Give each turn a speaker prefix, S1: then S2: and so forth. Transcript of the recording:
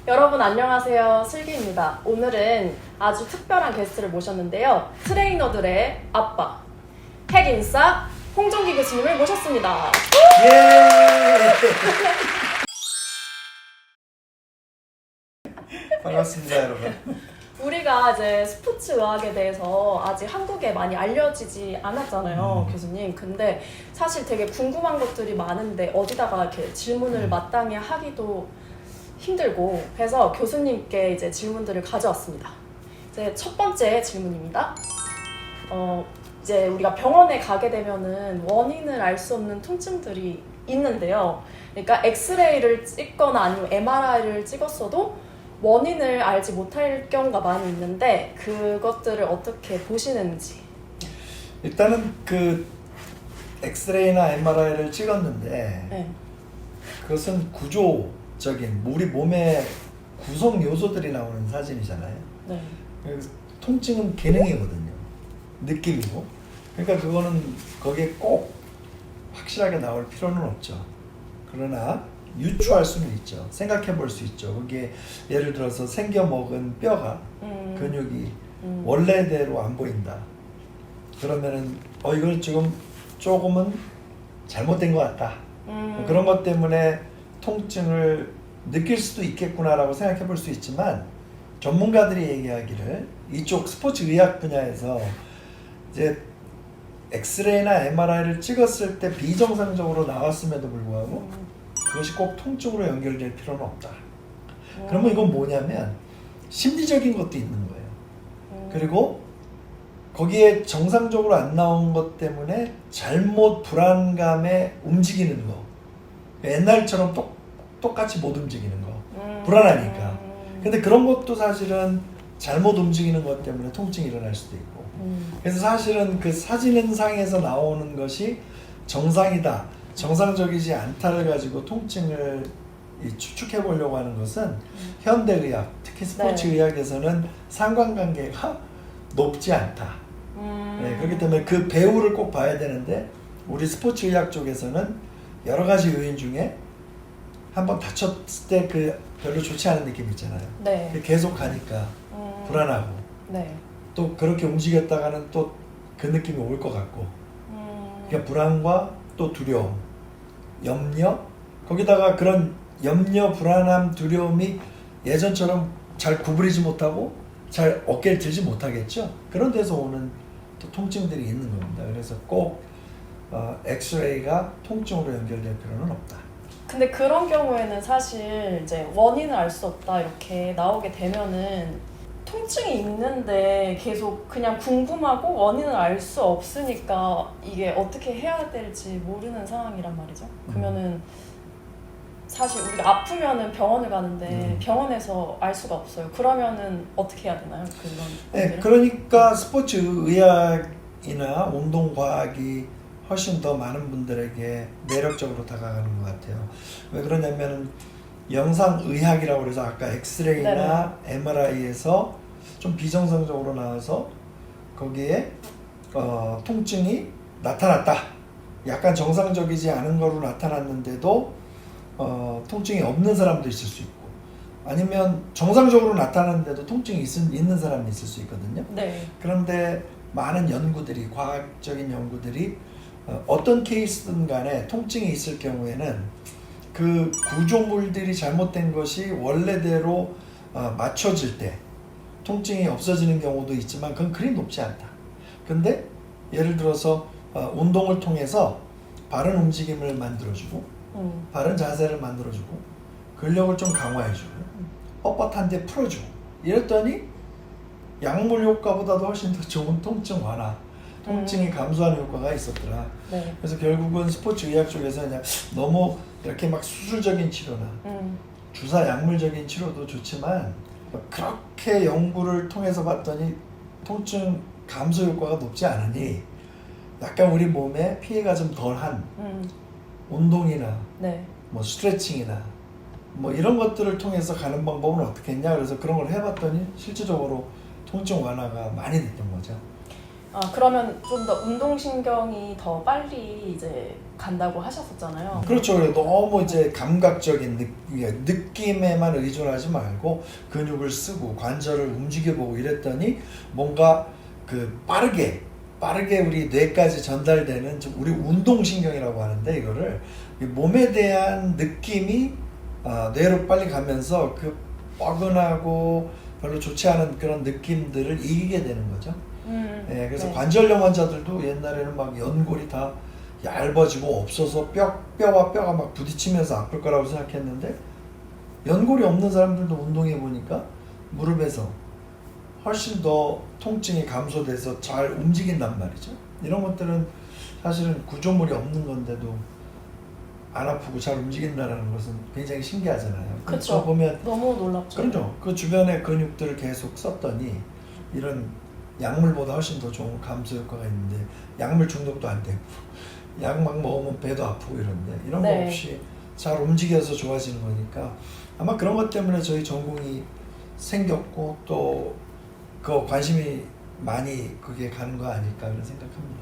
S1: 여러분 안녕하세요. 슬기입니다. 오늘은 아주 특별한 게스트를 모셨는데요. 트레이너들의 아빠, 핵인싸 홍정기 교수님을 모셨습니다.
S2: 예! 반갑습니다, 여러분.
S1: 우리가 이제 스포츠 의학에 대해서 아직 한국에 많이 알려지지 않았잖아요, 교수님. 근데 사실 되게 궁금한 것들이 많은데 어디다가 이렇게 질문을 마땅히 하기도 힘들고, 그래서 교수님께 이제 질문들을 가져왔습니다. 이제 첫 번째 질문입니다. 이제 우리가 병원에 가게 되면은 원인을 알 수 없는 통증들이 있는데요. 그러니까 엑스레이를 찍거나 아니면 MRI를 찍었어도 원인을 알지 못할 경우가 많이 있는데 그것들을 어떻게 보시는지.
S2: 일단은 그 엑스레이나 MRI를 찍었는데
S1: 네.
S2: 그것은 구조적인 우리 몸의 구성 요소들이 나오는 사진이잖아요.
S1: 네.
S2: 그래서 통증은 기능이거든요. 느낌이고. 그러니까 그거는 거기에 꼭 확실하게 나올 필요는 없죠. 그러나 유추할 수는 있죠. 생각해 볼 수 있죠. 거기에 예를 들어서 생겨 먹은 뼈가 근육이 원래대로 안 보인다. 그러면은 이걸 지금 조금은 잘못된 것 같다. 그런 것 때문에 통증을 느낄 수도 있겠구나라고 생각해 볼 수 있지만 전문가들이 얘기하기를 이쪽 스포츠 의학 분야에서 이제 엑스레이나 MRI를 찍었을 때 비정상적으로 나왔음에도 불구하고 그것이 꼭 통증으로 연결될 필요는 없다. 그러면 이건 뭐냐면 심리적인 것도 있는 거예요. 그리고 거기에 정상적으로 안 나온 것 때문에 잘못 불안감에 움직이는 거. 옛날처럼 똑같이 못 움직이는 거. 불안하니까. 근데 그런 것도 사실은 잘못 움직이는 것 때문에 통증이 일어날 수도 있고. 그래서 사실은 그 사진상에서 나오는 것이 정상이다, 정상적이지 않다를 가지고 통증을 추측해 보려고 하는 것은 현대의학, 특히 스포츠 의학에서는 상관관계가 높지 않다. 네, 그렇기 때문에 그 배우를 꼭 봐야 되는데 우리 스포츠 의학 쪽에서는 여러 가지 요인 중에 한번 다쳤을 때 그 별로 좋지 않은 느낌 있잖아요.
S1: 네.
S2: 계속 가니까 불안하고
S1: 네.
S2: 또 그렇게 움직였다가는 또 그 느낌이 올 것 같고 그러니까 불안과 또 두려움, 염려, 거기다가 그런 염려, 불안함, 두려움이 예전처럼 잘 구부리지 못하고 잘 어깨를 들지 못하겠죠. 그런 데서 오는 또 통증들이 있는 겁니다. 그래서 꼭 엑스레이가 통증으로 연결될 필요는 없다.
S1: 근데 그런 경우에는 사실 이제 원인을 알 수 없다 이렇게 나오게 되면은 통증이 있는데 계속 그냥 궁금하고 원인을 알 수 없으니까 이게 어떻게 해야 될지 모르는 상황이란 말이죠. 그러면은 사실 우리가 아프면은 병원을 가는데 병원에서 알 수가 없어요. 그러면은 어떻게 해야 되나요?
S2: 네, 그러니까 스포츠 의학이나 운동 과학이 훨씬 더 많은 분들에게 매력적으로 다가가는 것 같아요. 왜 그러냐면은 영상의학이라고 해서 아까 엑스레이나 MRI에서 좀 비정상적으로 나와서 거기에 통증이 나타났다. 약간 정상적이지 않은 거로 나타났는데도 통증이 없는 사람도 있을 수 있고 아니면 정상적으로 나타났는데도 통증이 있는 사람이 있을 수 있거든요.
S1: 네.
S2: 그런데 많은 연구들이, 과학적인 연구들이 어떤 케이스든 간에 통증이 있을 경우에는 그 구조물들이 잘못된 것이 원래대로 맞춰질 때 통증이 없어지는 경우도 있지만 그건 그리 높지 않다. 근데 예를 들어서 운동을 통해서 바른 움직임을 만들어주고 바른 자세를 만들어주고 근력을 좀 강화해주고 뻣뻣한 데 풀어주고 이랬더니 약물 효과보다도 훨씬 더 좋은 통증 완화, 통증이 감소하는 효과가 있었더라.
S1: 네.
S2: 그래서 결국은 스포츠 의학 쪽에서 그냥 너무 이렇게 막 수술적인 치료나 주사 약물적인 치료도 좋지만 그렇게 연구를 통해서 봤더니 통증 감소 효과가 높지 않으니 약간 우리 몸에 피해가 좀 덜한 운동이나
S1: 네.
S2: 뭐 스트레칭이나 뭐 이런 것들을 통해서 가는 방법은 어떻게 했냐 그래서 그런 걸 해봤더니 실질적으로 통증 완화가 많이 됐던 거죠.
S1: 그러면 좀 더 운동신경이 더 빨리 이제 간다고 하셨었잖아요.
S2: 그렇죠. 그래 너무 이제 감각적인 느낌에만 의존하지 말고 근육을 쓰고 관절을 움직여보고 이랬더니 뭔가 그 빠르게 우리 뇌까지 전달되는 우리 운동신경이라고 하는데 이거를 몸에 대한 느낌이 뇌로 빨리 가면서 그 뻐근하고 별로 좋지 않은 그런 느낌들을 이기게 되는 거죠. 예, 그래서
S1: 네.
S2: 관절염 환자들도 옛날에는 막 연골이 다 얇아지고 없어서 뼈와 뼈가 막 부딪히면서 아플 거라고 생각했는데 연골이 없는 사람들도 운동해 보니까 무릎에서 훨씬 더 통증이 감소돼서 잘 움직인단 말이죠. 이런 것들은 사실은 구조물이 없는 건데도 안 아프고 잘 움직인다는 것은 굉장히 신기하잖아요.
S1: 그쵸.
S2: 보면
S1: 너무 놀랍죠.
S2: 그렇죠. 그 주변의 근육들을 계속 썼더니 이런 약물보다 훨씬 더 좋은 감소 효과가 있는데 약물 중독도 안 되고 약 막 먹으면 배도 아프고 이런데 이런 거
S1: 네.
S2: 없이 잘 움직여서 좋아지는 거니까 아마 그런 것 때문에 저희 전공이 생겼고 또 그 관심이 많이 그게 가는 거 아닐까 그런 생각합니다.